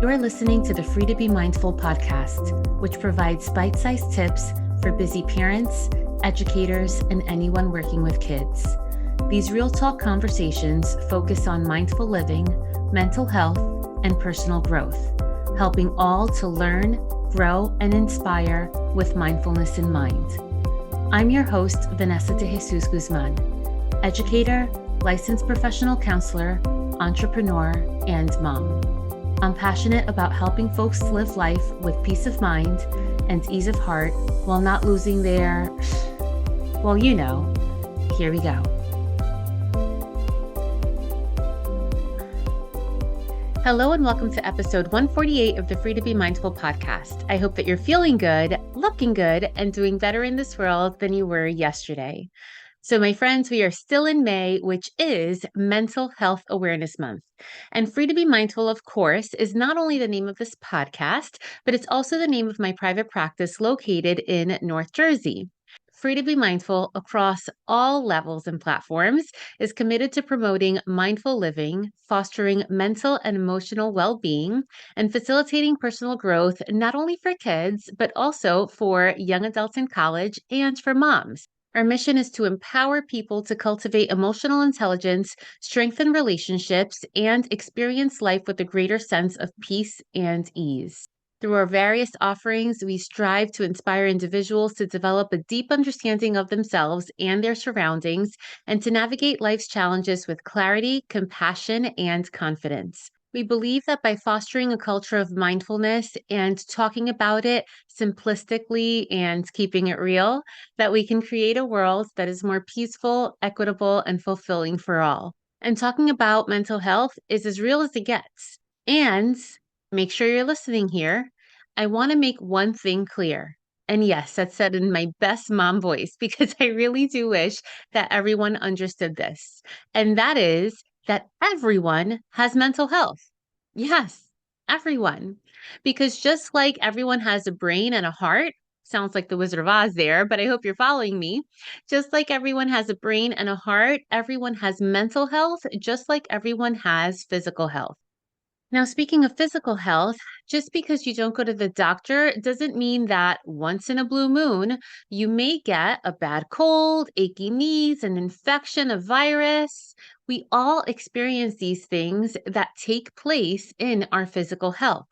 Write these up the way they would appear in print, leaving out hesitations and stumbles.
You're listening to the Free to Be Mindful podcast, which provides bite-sized tips for busy parents, educators, and anyone working with kids. These real talk conversations focus on mindful living, mental health, and personal growth, helping all to learn, grow, and inspire with mindfulness in mind. I'm your host, Vanessa de Jesus Guzman, educator, licensed professional counselor, entrepreneur, and mom. I'm passionate about helping folks live life with peace of mind and ease of heart while not losing their, well, you know, here we go. Hello and welcome to episode 148 of the Free to Be Mindful podcast. I hope that you're feeling good, looking good, and doing better in this world than you were yesterday. So my friends, we are still in May, which is Mental Health Awareness Month. And Free to Be Mindful, of course, is not only the name of this podcast, but it's also the name of my private practice located in North Jersey. Free to Be Mindful across all levels and platforms is committed to promoting mindful living, fostering mental and emotional well-being, and facilitating personal growth not only for kids, but also for young adults in college and for moms. Our mission is to empower people to cultivate emotional intelligence, strengthen relationships, and experience life with a greater sense of peace and ease. Through our various offerings, we strive to inspire individuals to develop a deep understanding of themselves and their surroundings, and to navigate life's challenges with clarity, compassion, and confidence. We believe that by fostering a culture of mindfulness and talking about it simplistically and keeping it real, that we can create a world that is more peaceful, equitable, and fulfilling for all. And talking about mental health is as real as it gets. And make sure you're listening here. I want to make one thing clear. And yes, that's said in my best mom voice, because I really do wish that everyone understood this. And that is that everyone has mental health. Yes, everyone. Because just like everyone has a brain and a heart, sounds like the Wizard of Oz there, but I hope you're following me. Just like everyone has a brain and a heart, everyone has mental health, just like everyone has physical health. Now, speaking of physical health, just because you don't go to the doctor doesn't mean that once in a blue moon, you may get a bad cold, achy knees, an infection, a virus. We all experience these things that take place in our physical health.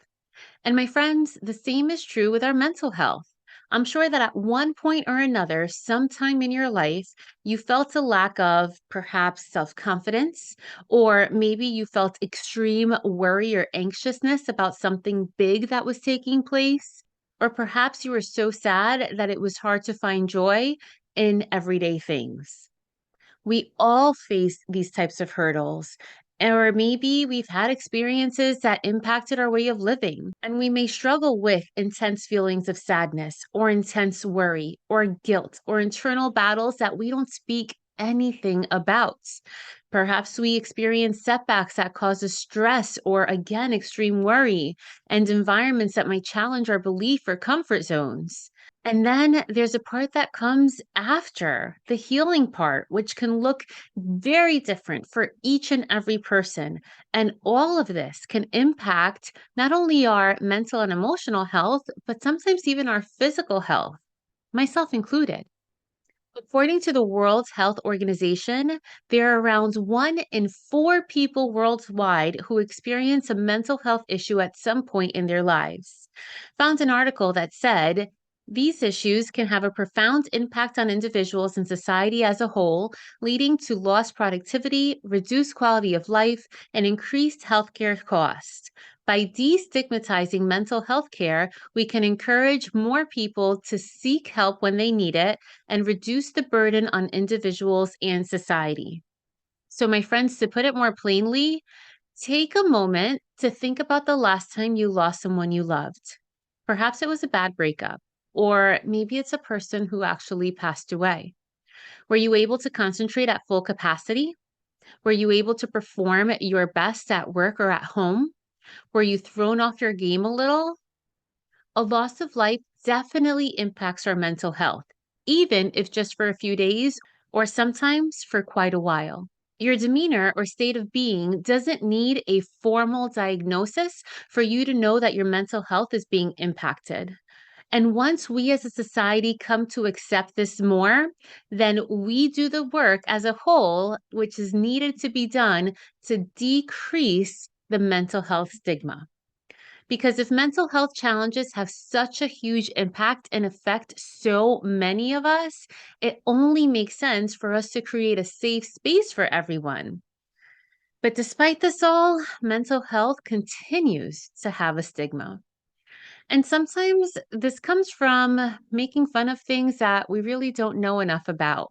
And my friends, the same is true with our mental health. I'm sure that at one point or another, sometime in your life, you felt a lack of perhaps self-confidence, or maybe you felt extreme worry or anxiousness about something big that was taking place, or perhaps you were so sad that it was hard to find joy in everyday things. We all face these types of hurdles. Or maybe we've had experiences that impacted our way of living, and we may struggle with intense feelings of sadness or intense worry or guilt or internal battles that we don't speak anything about. Perhaps we experience setbacks that cause us stress or, again, extreme worry, and environments that might challenge our belief or comfort zones. And then there's a part that comes after the healing part, which can look very different for each and every person. And all of this can impact not only our mental and emotional health, but sometimes even our physical health, myself included. According to the World Health Organization, there are around 1 in 4 people worldwide who experience a mental health issue at some point in their lives. Found an article that said, these issues can have a profound impact on individuals and society as a whole, leading to lost productivity, reduced quality of life, and increased healthcare costs. By destigmatizing mental health care, we can encourage more people to seek help when they need it and reduce the burden on individuals and society. So, my friends, to put it more plainly, take a moment to think about the last time you lost someone you loved. Perhaps it was a bad breakup, or maybe it's a person who actually passed away. Were you able to concentrate at full capacity? Were you able to perform your best at work or at home? Were you thrown off your game a little? A loss of life definitely impacts our mental health, even if just for a few days or sometimes for quite a while. Your demeanor or state of being doesn't need a formal diagnosis for you to know that your mental health is being impacted. And once we as a society come to accept this more, then we do the work as a whole, which is needed to be done to decrease the mental health stigma. Because if mental health challenges have such a huge impact and affect so many of us, it only makes sense for us to create a safe space for everyone. But despite this all, mental health continues to have a stigma. And sometimes this comes from making fun of things that we really don't know enough about.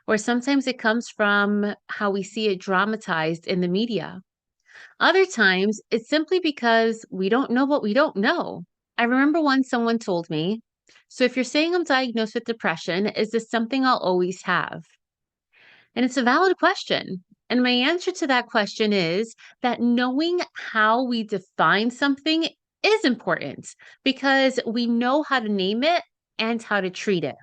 Or sometimes it comes from how we see it dramatized in the media. Other times, it's simply because we don't know what we don't know. I remember once someone told me, "So if you're saying I'm diagnosed with depression, is this something I'll always have?" And it's a valid question. And my answer to that question is that knowing how we define something is important because we know how to name it and how to treat it.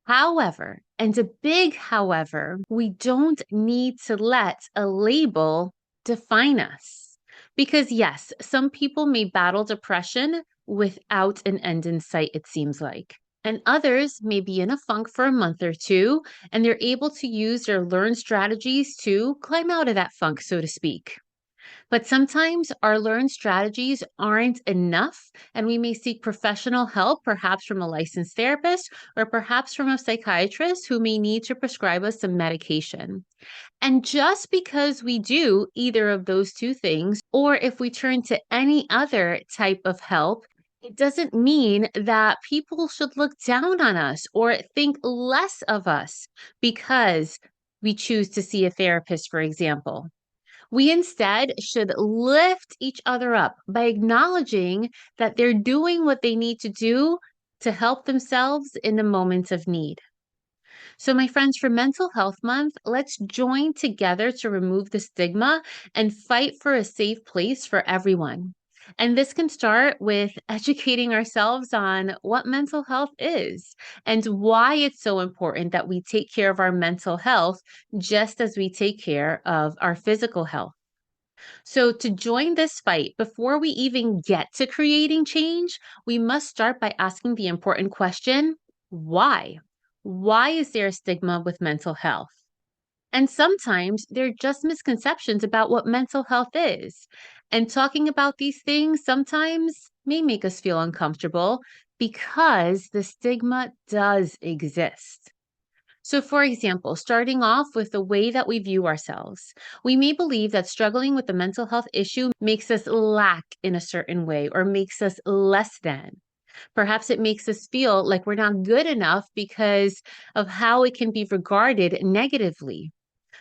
However, and a big however, we don't need to let a label define us. Because yes, some people may battle depression without an end in sight, it seems like. And others may be in a funk for a month or two, and they're able to use their learned strategies to climb out of that funk, so to speak. But sometimes our learned strategies aren't enough, and we may seek professional help, perhaps from a licensed therapist or perhaps from a psychiatrist who may need to prescribe us some medication. And just because we do either of those two things, or if we turn to any other type of help, it doesn't mean that people should look down on us or think less of us because we choose to see a therapist, for example. We instead should lift each other up by acknowledging that they're doing what they need to do to help themselves in the moments of need. So, my friends, for Mental Health Month, let's join together to remove the stigma and fight for a safe place for everyone. And this can start with educating ourselves on what mental health is and why it's so important that we take care of our mental health just as we take care of our physical health. So, to join this fight, before we even get to creating change, we must start by asking the important question, why? Why is there a stigma with mental health? And sometimes there are just misconceptions about what mental health is. And talking about these things sometimes may make us feel uncomfortable because the stigma does exist. So, for example, starting off with the way that we view ourselves, we may believe that struggling with a mental health issue makes us lack in a certain way or makes us less than. Perhaps it makes us feel like we're not good enough because of how it can be regarded negatively.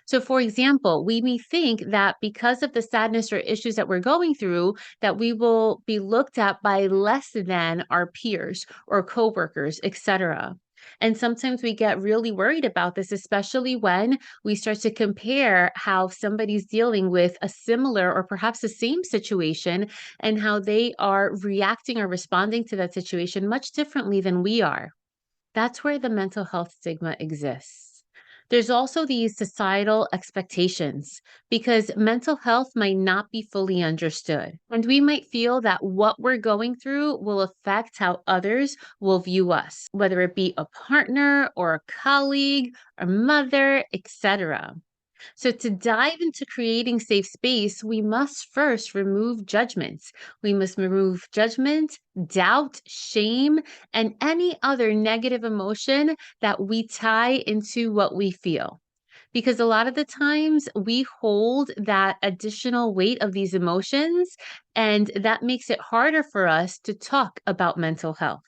So, for example, we may think that because of the sadness or issues that we're going through, that we will be looked at by less than our peers or coworkers, etc. And sometimes we get really worried about this, especially when we start to compare how somebody's dealing with a similar or perhaps the same situation and how they are reacting or responding to that situation much differently than we are. That's where the mental health stigma exists. There's also these societal expectations because mental health might not be fully understood. And we might feel that what we're going through will affect how others will view us, whether it be a partner or a colleague, a mother, etc. So, to dive into creating safe space, we must first remove judgments. We must remove judgment, doubt, shame, and any other negative emotion that we tie into what we feel. Because a lot of the times we hold that additional weight of these emotions, and that makes it harder for us to talk about mental health.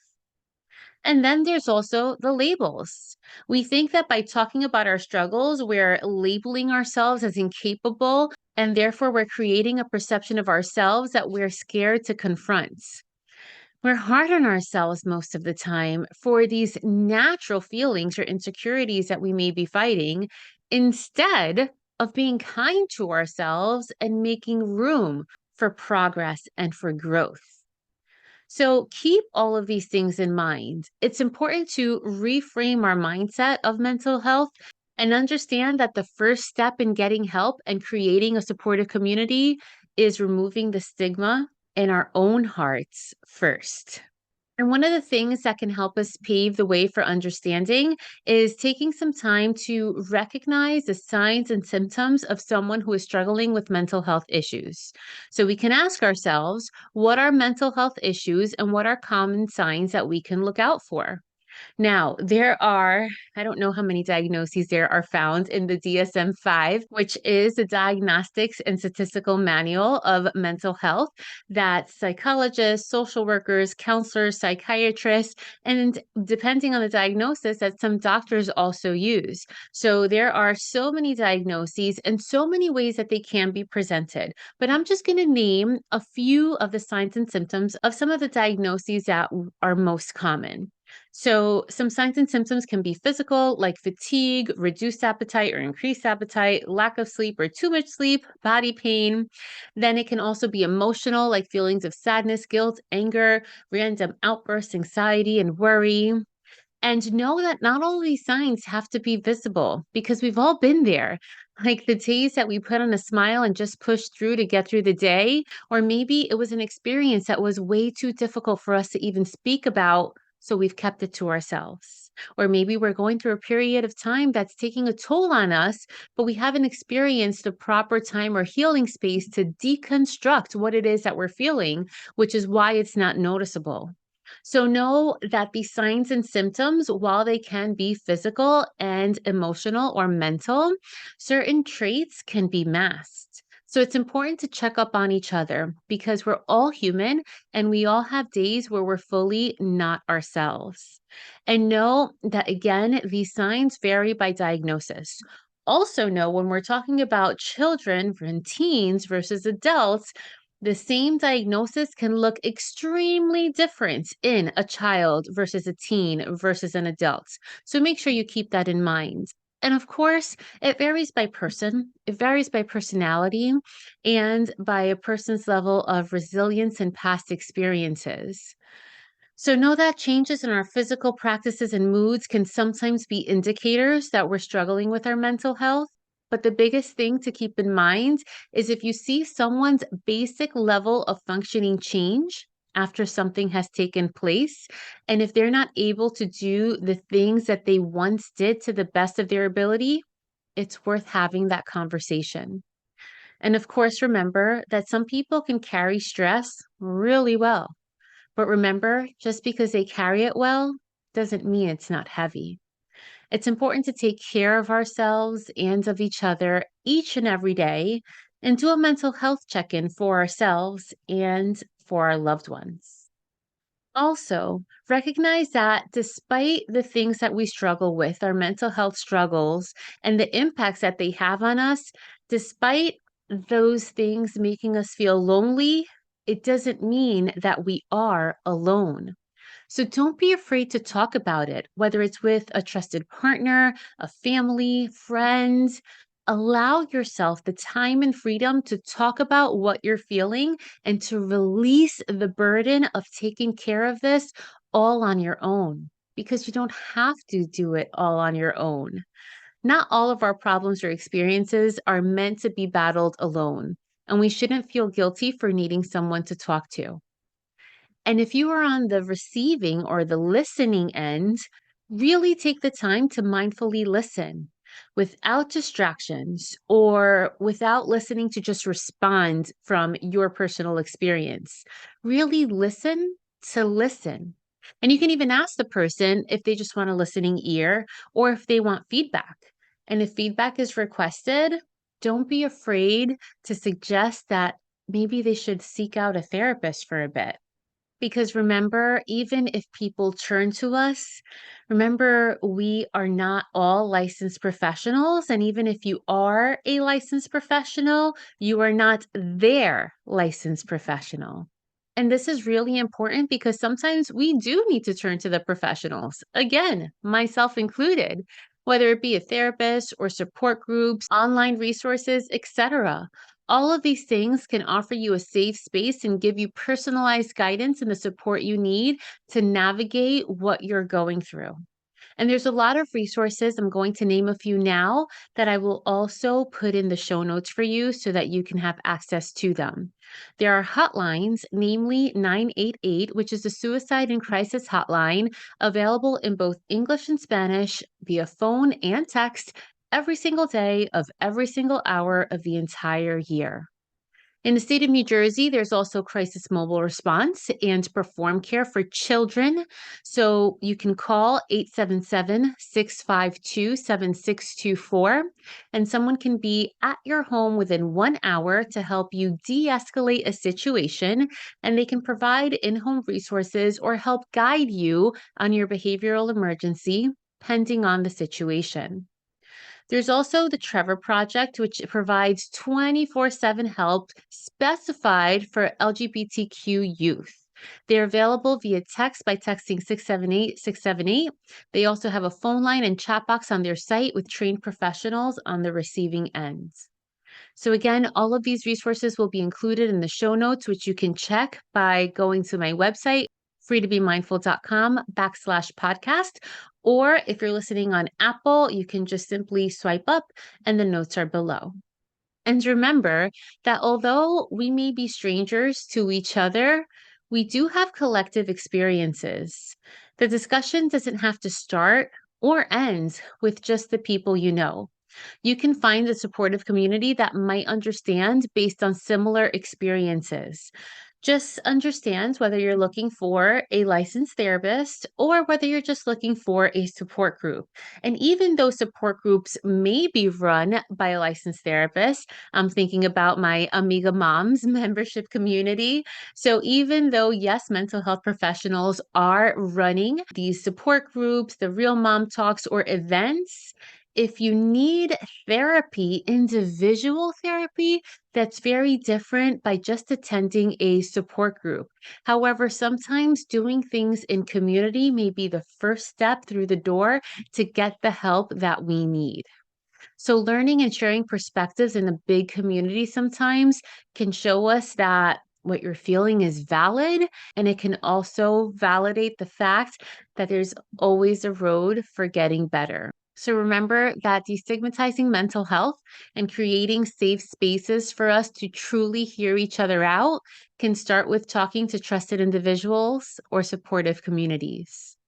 And then there's also the labels. We think that by talking about our struggles, we're labeling ourselves as incapable, and therefore we're creating a perception of ourselves that we're scared to confront. We're hard on ourselves most of the time for these natural feelings or insecurities that we may be fighting, instead of being kind to ourselves and making room for progress and for growth. So keep all of these things in mind. It's important to reframe our mindset of mental health And understand that the first step in getting help and creating a supportive community is removing the stigma in our own hearts first. And one of the things that can help us pave the way for understanding is taking some time to recognize the signs and symptoms of someone who is struggling with mental health issues. So we can ask ourselves, what are mental health issues and what are common signs that we can look out for? Now, I don't know how many diagnoses there are found in the DSM-5, which is the Diagnostics and Statistical Manual of Mental Health that psychologists, social workers, counselors, psychiatrists, and depending on the diagnosis, that some doctors also use. So there are so many diagnoses and so many ways that they can be presented. But I'm just going to name a few of the signs and symptoms of some of the diagnoses that are most common. So, some signs and symptoms can be physical, like fatigue, reduced appetite or increased appetite, lack of sleep or too much sleep, body pain. Then it can also be emotional, like feelings of sadness, guilt, anger, random outbursts, anxiety, and worry. And know that not all of these signs have to be visible because we've all been there. Like the days that we put on a smile and just pushed through to get through the day, or maybe it was an experience that was way too difficult for us to even speak about. So we've kept it to ourselves. Or maybe we're going through a period of time that's taking a toll on us, but we haven't experienced the proper time or healing space to deconstruct what it is that we're feeling, which is why it's not noticeable. So know that these signs and symptoms, while they can be physical and emotional or mental, certain traits can be masked. So it's important to check up on each other because we're all human and we all have days where we're fully not ourselves. And know that again, these signs vary by diagnosis. Also, know when we're talking about children and teens versus adults, the same diagnosis can look extremely different in a child versus a teen versus an adult. So make sure you keep that in mind. And of course, it varies by person, it varies by personality, and by a person's level of resilience and past experiences. So, know that changes in our physical practices and moods can sometimes be indicators that we're struggling with our mental health. But the biggest thing to keep in mind is if you see someone's basic level of functioning change after something has taken place, and if they're not able to do the things that they once did to the best of their ability, it's worth having that conversation. And of course, remember that some people can carry stress really well. But remember, just because they carry it well doesn't mean it's not heavy. It's important to take care of ourselves and of each other each and every day and do a mental health check in for ourselves and for our loved ones. Also, recognize that despite the things that we struggle with, our mental health struggles, and the impacts that they have on us, despite those things making us feel lonely, it doesn't mean that we are alone. So don't be afraid to talk about it, whether it's with a trusted partner, a family, friends. Allow yourself the time and freedom to talk about what you're feeling and to release the burden of taking care of this all on your own because you don't have to do it all on your own. Not all of our problems or experiences are meant to be battled alone, and we shouldn't feel guilty for needing someone to talk to. And if you are on the receiving or the listening end, really take the time to mindfully listen without distractions or without listening to just respond from your personal experience. Really listen to listen. And you can even ask the person if they just want a listening ear or if they want feedback. And if feedback is requested, don't be afraid to suggest that maybe they should seek out a therapist for a bit because remember, even if people turn to us, remember we are not all licensed professionals. And even if you are a licensed professional, you are not their licensed professional. And this is really important because sometimes we do need to turn to the professionals. Again, myself included, whether it be a therapist or support groups, online resources, etc. All of these things can offer you a safe space and give you personalized guidance and the support you need to navigate what you're going through. And there's a lot of resources. I'm going to name a few now that I will also put in the show notes for you so that you can have access to them. There are hotlines, namely 988, which is a suicide and crisis hotline available in both English and Spanish via phone and text every single day of every single hour of the entire year. In the state of New Jersey, there's also crisis mobile response and perform care for children. So you can call 877-652-7624, and someone can be at your home within 1 hour to help you de-escalate a situation, and they can provide in-home resources or help guide you on your behavioral emergency, pending on the situation. There's also the Trevor Project, which provides 24/7 help specified for LGBTQ youth. They're available via text by texting 678-678. They also have a phone line and chat box on their site with trained professionals on the receiving end. So again, all of these resources will be included in the show notes, which you can check by going to my website, freetobemindful.com/podcast. Or if you're listening on Apple, you can just simply swipe up and the notes are below. And remember that although we may be strangers to each other, we do have collective experiences. The discussion doesn't have to start or end with just the people you know. You can find a supportive community that might understand based on similar experiences. Just understand whether you're looking for a licensed therapist or whether you're just looking for a support group. And even though support groups may be run by a licensed therapist, I'm thinking about my Amiga Moms membership community. So even though, yes, mental health professionals are running these support groups, the Real Mom Talks, or events, if you need therapy, individual therapy, that's very different by just attending a support group. However, sometimes doing things in community may be the first step through the door to get the help that we need. So, learning and sharing perspectives in a big community sometimes can show us that what you're feeling is valid, and it can also validate the fact that there's always a road for getting better. So remember that destigmatizing mental health and creating safe spaces for us to truly hear each other out can start with talking to trusted individuals or supportive communities.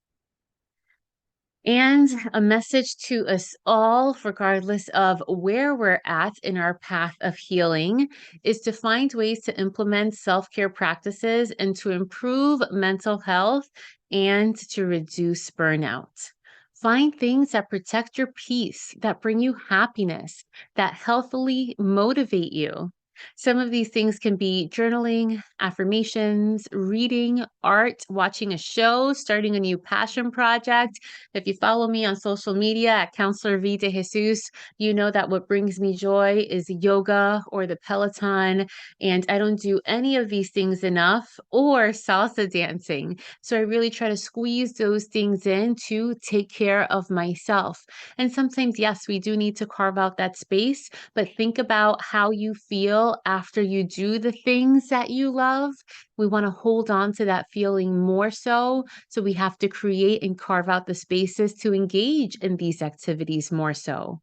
And a message to us all, regardless of where we're at in our path of healing, is to find ways to implement self care practices and to improve mental health and to reduce burnout. Find things that protect your peace, that bring you happiness, that healthily motivate you. Some of these things can be journaling, affirmations, reading, art, watching a show, starting a new passion project. If you follow me on social media at Counselor V de Jesus, you know that what brings me joy is yoga or the Peloton. And I don't do any of these things enough, or salsa dancing. So I really try to squeeze those things in to take care of myself. And sometimes, yes, we do need to carve out that space, but think about how you feel after you do the things that you love. We want to hold on to that feeling more so. So we have to create and carve out the spaces to engage in these activities more so.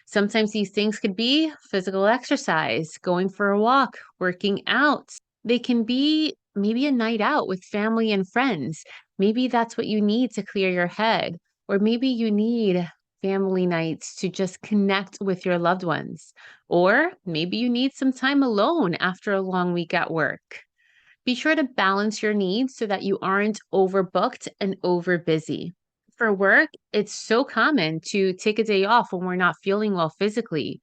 Sometimes these things could be physical exercise, going for a walk, working out. They can be maybe a night out with family and friends. Maybe that's what you need to clear your head. Or maybe you need family nights to just connect with your loved ones. Or maybe you need some time alone after a long week at work. Be sure to balance your needs so that you aren't overbooked and over busy. For work, it's so common to take a day off when we're not feeling well physically.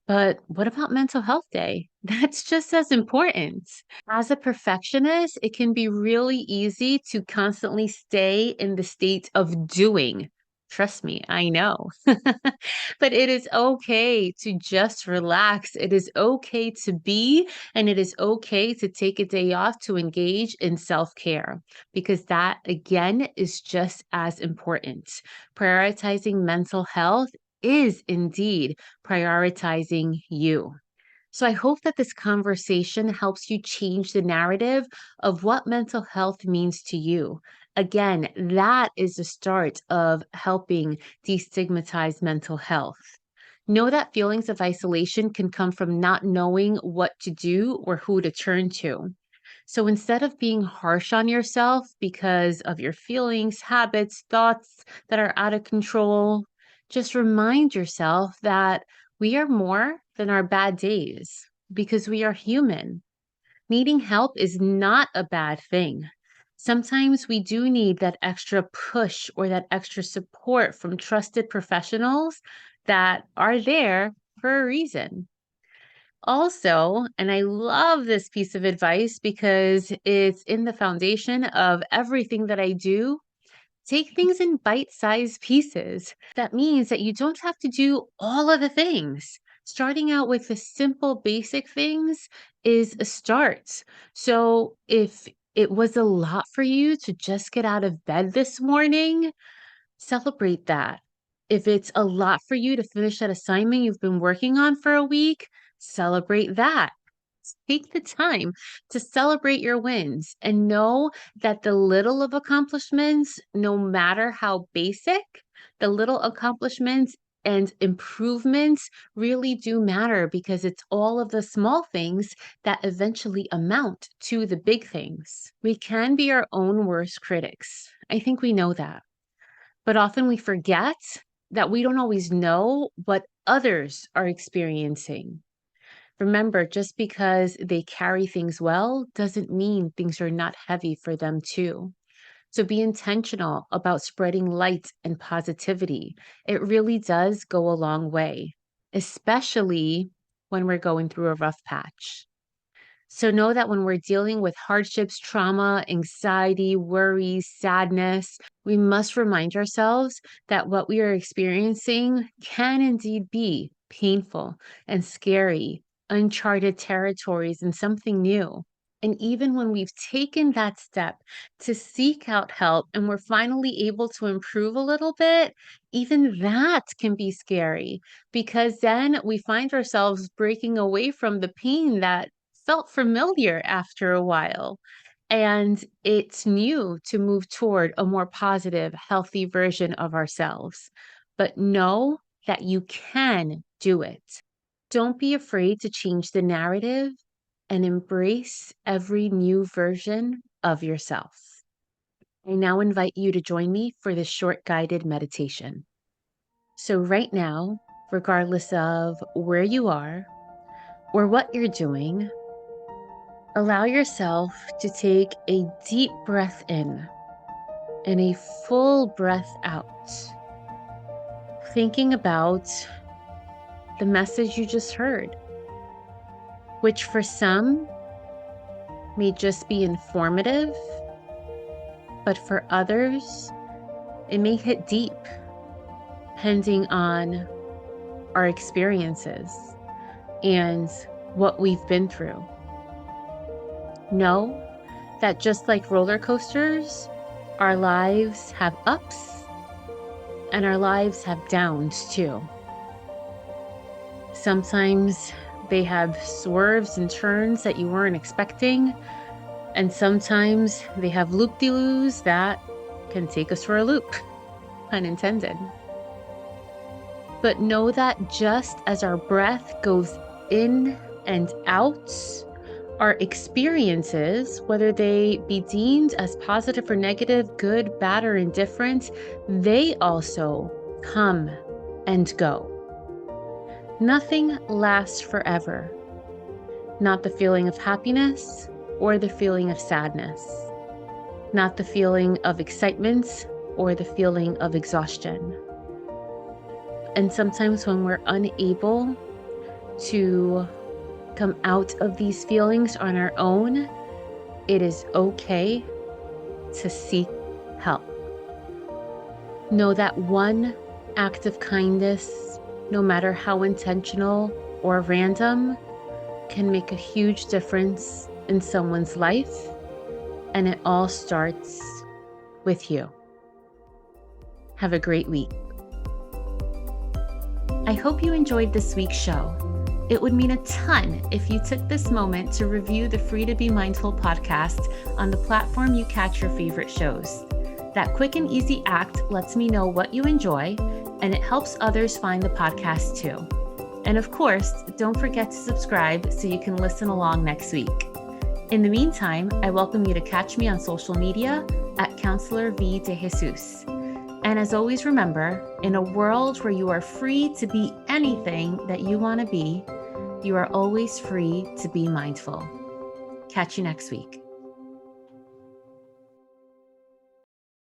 But what about mental health day? That's just as important. As a perfectionist, it can be really easy to constantly stay in the state of doing. Trust me, I know. But it is okay to just relax. It is okay to be, and it is okay to take a day off to engage in self care because that, again, is just as important. Prioritizing mental health is indeed prioritizing you. So I hope that this conversation helps you change the narrative of what mental health means to you. Again, that is the start of helping destigmatize mental health. Know that feelings of isolation can come from not knowing what to do or who to turn to. So instead of being harsh on yourself because of your feelings, habits, thoughts that are out of control, just remind yourself that we are more than our bad days because we are human. Needing help is not a bad thing. Sometimes we do need that extra push or that extra support from trusted professionals that are there for a reason. Also, and I love this piece of advice because it's in the foundation of everything that I do. Take things in bite-sized pieces. That means that you don't have to do all of the things. Starting out with the simple, basic things is a start. So if it was a lot for you to just get out of bed this morning, celebrate that. If it's a lot for you to finish that assignment you've been working on for a week, celebrate that. Take the time to celebrate your wins and know that the little of accomplishments, no matter how basic, the little accomplishments and improvements really do matter because it's all of the small things that eventually amount to the big things. We can be our own worst critics. I think we know that. But often we forget that we don't always know what others are experiencing. Remember, just because they carry things well doesn't mean things are not heavy for them too. So be intentional about spreading light and positivity. It really does go a long way, especially when we're going through a rough patch. So know that when we're dealing with hardships, trauma, anxiety, worry, sadness, we must remind ourselves that what we are experiencing can indeed be painful and scary, uncharted territories, and something new. And even when we've taken that step to seek out help and we're finally able to improve a little bit, even that can be scary because then we find ourselves breaking away from the pain that felt familiar after a while. And it's new to move toward a more positive, healthy version of ourselves. But know that you can do it. Don't be afraid to change the narrative and embrace every new version of yourself. I now invite you to join me for this short guided meditation. So, right now, regardless of where you are or what you're doing, allow yourself to take a deep breath in and a full breath out, thinking about the message you just heard, which for some may just be informative, but for others, it may hit deep, depending on our experiences and what we've been through. Know that just like roller coasters, our lives have ups and our lives have downs too. Sometimes they have swerves and turns that you weren't expecting, and sometimes they have loop-de-loos that can take us for a loop, pun intended. But know that just as our breath goes in and out, our experiences, whether they be deemed as positive or negative, good, bad, or indifferent, they also come and go. Nothing lasts forever. Not the feeling of happiness or the feeling of sadness. Not the feeling of excitement or the feeling of exhaustion. And sometimes when we're unable to come out of these feelings on our own, it is okay to seek help. Know that one act of kindness, no matter how intentional or random, can make a huge difference in someone's life, and it all starts with you. Have a great week. I hope you enjoyed this week's show. It would mean a ton if you took this moment to review the Free to Be Mindful podcast on the platform you catch your favorite shows. That quick and easy act lets me know what you enjoy, and it helps others find the podcast too. And of course, don't forget to subscribe so you can listen along next week. In the meantime, I welcome you to catch me on social media at Counselor V de Jesus. And as always, remember, in a world where you are free to be anything that you want to be, you are always free to be mindful. Catch you next week.